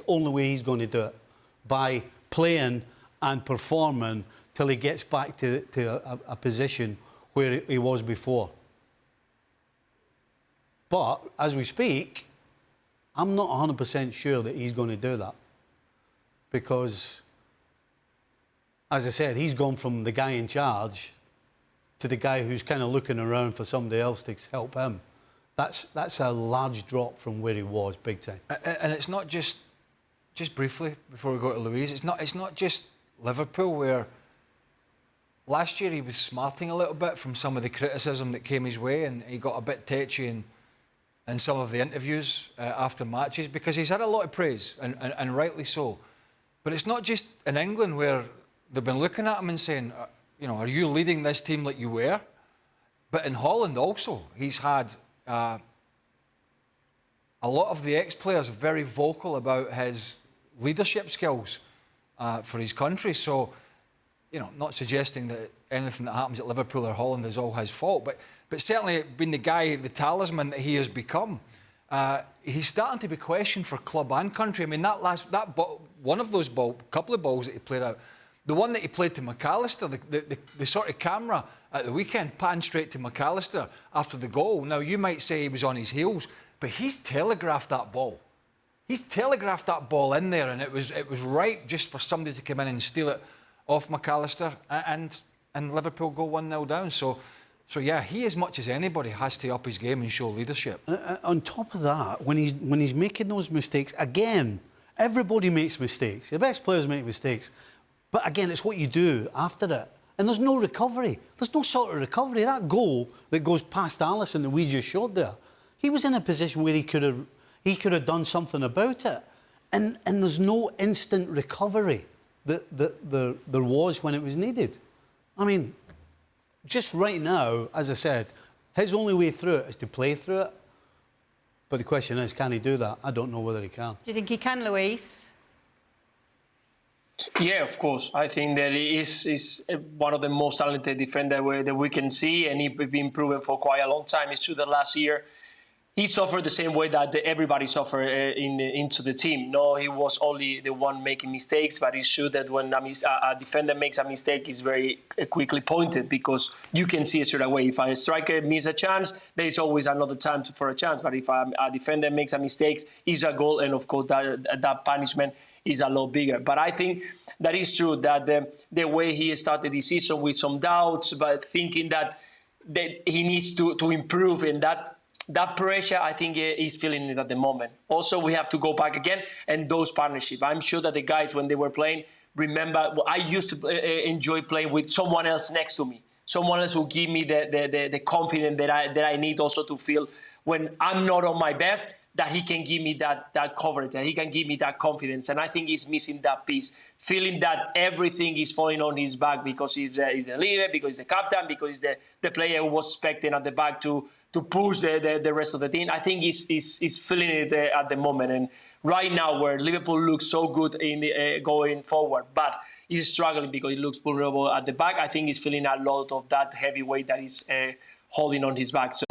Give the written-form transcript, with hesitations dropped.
only way he's going to do it, by playing and performing till he gets back to a position where he was before. But, as we speak, I'm not 100% sure that he's going to do that. Because, as I said, he's gone from the guy in charge to the guy who's kind of looking around for somebody else to help him. That's a large drop from where he was, big time. And it's not just briefly, before we go to Louise, it's not just Liverpool, where last year he was smarting a little bit from some of the criticism that came his way, and he got a bit tetchy in some of the interviews after matches, because he's had a lot of praise, and rightly so. But it's not just in England where they've been looking at him and saying, you know, are you leading this team like you were? But in Holland also, he's had a lot of the ex-players very vocal about his leadership skills for his country. So, you know, not suggesting that anything that happens at Liverpool or Holland is all his fault, but certainly being the guy, the talisman that he has become, he's starting to be questioned for club and country. I mean, one of those couple of balls that he played out, the one that he played to McAllister, the sort of camera at the weekend panned straight to McAllister after the goal. Now, you might say he was on his heels, but he's telegraphed that ball. He's telegraphed that ball in there, and it was right just for somebody to come in and steal it off McAllister, and Liverpool go 1-0 down. So yeah, he, as much as anybody, has to up his game and show leadership. On top of that, when he's making those mistakes, again, everybody makes mistakes. The best players make mistakes. But again, it's what you do after it. And there's no recovery. There's no sort of recovery. That goal that goes past Alisson that we just showed there, he was in a position where he could have done something about it. And there's no instant recovery that there was when it was needed. I mean, just right now, as I said, his only way through it is to play through it. But the question is, can he do that? I don't know whether he can. Do you think he can, Louise? Yeah, of course. I think that he is one of the most talented defenders that we can see, and he's been proven for quite a long time. It's true that last year he suffered the same way that everybody suffered into the team. No, he was only the one making mistakes, but it's true that when a defender makes a mistake, it's very quickly pointed, because you can see it straight away. If a striker misses a chance, there is always another time for a chance. But if a defender makes a mistake, it's a goal, and of course that punishment is a lot bigger. But I think that is true that the way he started the season with some doubts, but thinking that he needs to improve, in that pressure, I think he's feeling it at the moment. Also, we have to go back again, and those partnerships. I'm sure that the guys, when they were playing, remember, I used to enjoy playing with someone else next to me. Someone else who give me the confidence that I need also to feel when I'm not on my best, that he can give me that coverage, that he can give me that confidence. And I think he's missing that piece, feeling that everything is falling on his back because he's the leader, because he's the captain, because he's the player who was expecting at the back to push the rest of the team. I think he's feeling it at the moment. And right now, where Liverpool looks so good in going forward, but he's struggling because he looks vulnerable at the back, I think he's feeling a lot of that heavy weight that he's holding on his back. So